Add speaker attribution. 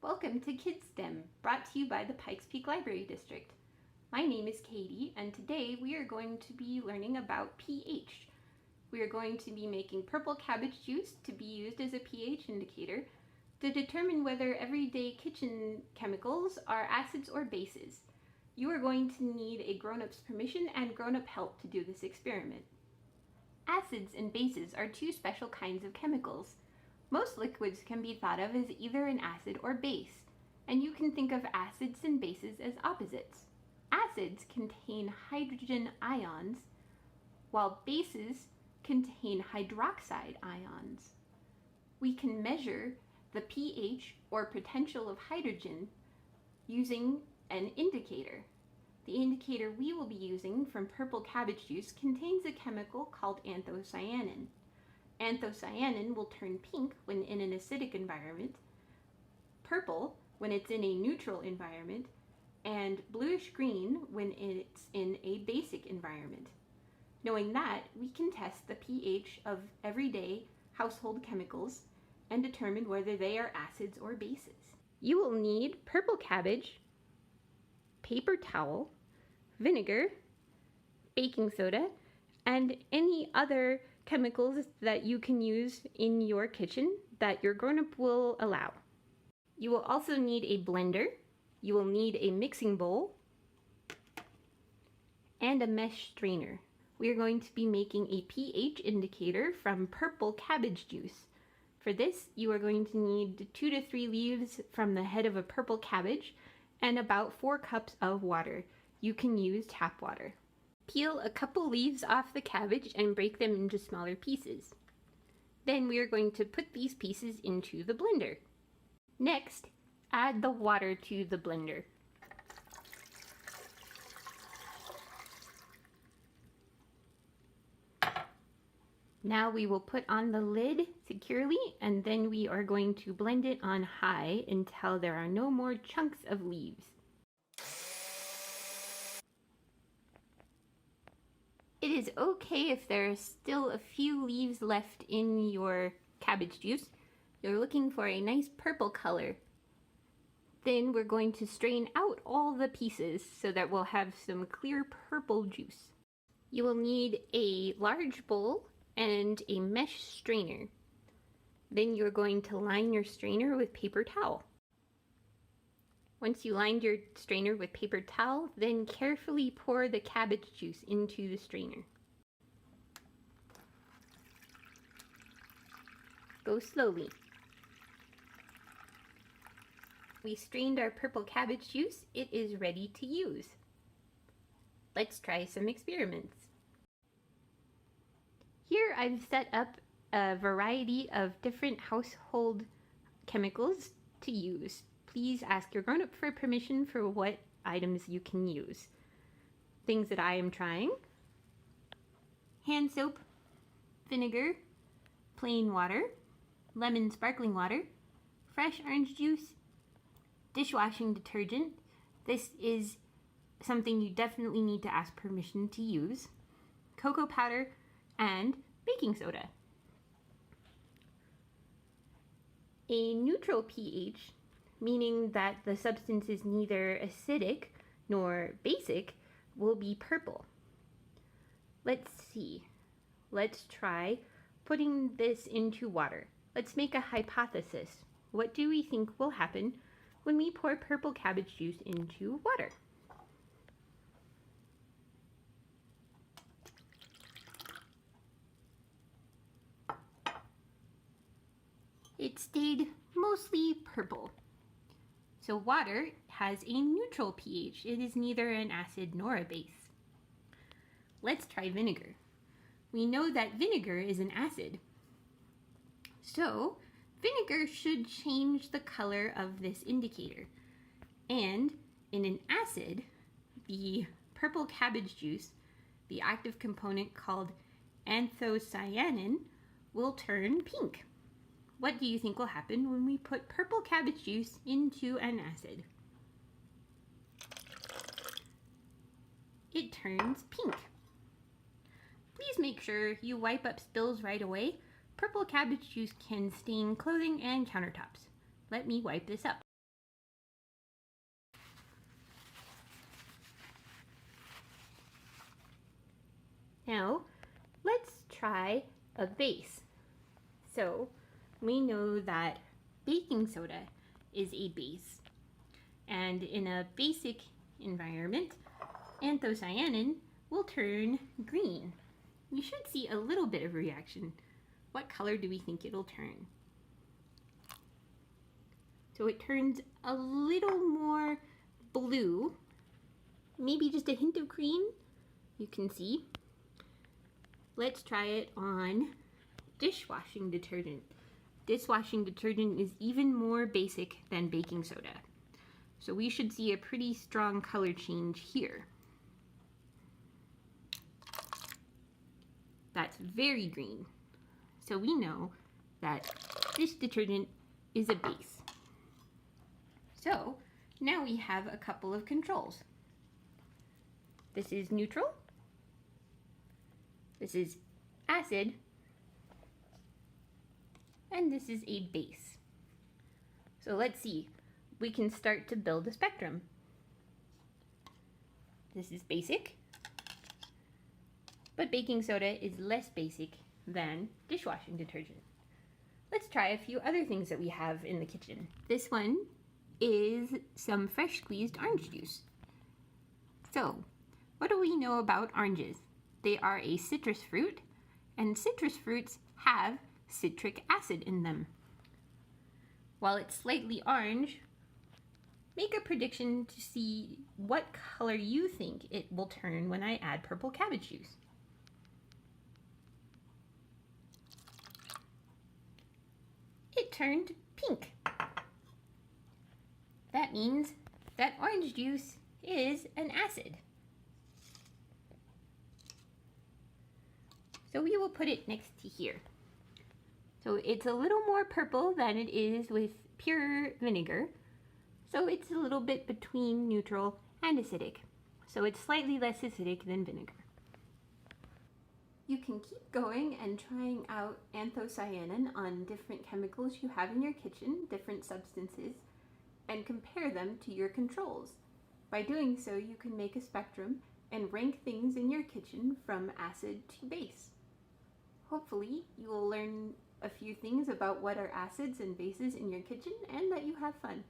Speaker 1: Welcome to KidsSTEM, brought to you by the Pikes Peak Library District. My name is Katie, and today we are going to be learning about pH. We are going to be making purple cabbage juice to be used as a pH indicator to determine whether everyday kitchen chemicals are acids or bases. You are going to need a grown-up's permission and grown-up help to do this experiment. Acids and bases are two special kinds of chemicals. Most liquids can be thought of as either an acid or base, and you can think of acids and bases as opposites. Acids contain hydrogen ions, while bases contain hydroxide ions. We can measure the pH or potential of hydrogen using an indicator. The indicator we will be using from purple cabbage juice contains a chemical called anthocyanin. Anthocyanin will turn pink when in an acidic environment, purple when it's in a neutral environment, and bluish-green when it's in a basic environment. Knowing that, we can test the pH of everyday household chemicals and determine whether they are acids or bases. You will need purple cabbage, paper towel, vinegar, baking soda, and any other chemicals that you can use in your kitchen that your grown-up will allow. You will also need a blender, you will need a mixing bowl, and a mesh strainer. We are going to be making a pH indicator from purple cabbage juice. For this, you are going to need 2 to 3 leaves from the head of a purple cabbage and about 4 cups of water. You can use tap water. Peel a couple leaves off the cabbage and break them into smaller pieces. Then we are going to put these pieces into the blender. Next, add the water to the blender. Now we will put on the lid securely, and then we are going to blend it on high until there are no more chunks of leaves. It is okay if there are still a few leaves left in your cabbage juice. You're looking for a nice purple color. Then we're going to strain out all the pieces so that we'll have some clear purple juice. You will need a large bowl and a mesh strainer. Then you're going to line your strainer with paper towel. Once you lined your strainer with paper towel, then carefully pour the cabbage juice into the strainer. Go slowly. We strained our purple cabbage juice. It is ready to use. Let's try some experiments. Here I've set up a variety of different household chemicals to use. Please ask your grown-up for permission for what items you can use. Things that I am trying: hand soap, vinegar, plain water, lemon sparkling water, fresh orange juice, dishwashing detergent. This is something you definitely need to ask permission to use. Cocoa powder and baking soda. A neutral pH, meaning that the substance is neither acidic nor basic, will be purple. Let's see. Let's try putting this into water. Let's make a hypothesis. What do we think will happen when we pour purple cabbage juice into water? It stayed mostly purple. So water has a neutral pH. It is neither an acid nor a base. Let's try vinegar. We know that vinegar is an acid. So vinegar should change the color of this indicator. And in an acid, the purple cabbage juice, the active component called anthocyanin, will turn pink. What do you think will happen when we put purple cabbage juice into an acid? It turns pink. Please make sure you wipe up spills right away. Purple cabbage juice can stain clothing and countertops. Let me wipe this up. Now, let's try a base. So, we know that baking soda is a base. And in a basic environment, anthocyanin will turn green. You should see a little bit of reaction. What color do we think it'll turn? So it turns a little more blue, maybe just a hint of green, you can see. Let's try it on dishwashing detergent. Dishwashing detergent is even more basic than baking soda. So we should see a pretty strong color change here. That's very green. So we know that this detergent is a base. So now we have a couple of controls. This is neutral. This is acid. And this is a base. So let's see. We can start to build a spectrum. This is basic, but baking soda is less basic than dishwashing detergent. Let's try a few other things that we have in the kitchen. This one is some fresh squeezed orange juice. So, what do we know about oranges? They are a citrus fruit, and citrus fruits have citric acid in them. While it's slightly orange, make a prediction to see what color you think it will turn when I add purple cabbage juice. It turned pink. That means that orange juice is an acid. So we will put it next to here. So it's a little more purple than it is with pure vinegar. So it's a little bit between neutral and acidic. So it's slightly less acidic than vinegar. You can keep going and trying out anthocyanin on different chemicals you have in your kitchen, different substances, and compare them to your controls. By doing so, you can make a spectrum and rank things in your kitchen from acid to base. Hopefully, you will learn a few things about what are acids and bases in your kitchen and that you have fun.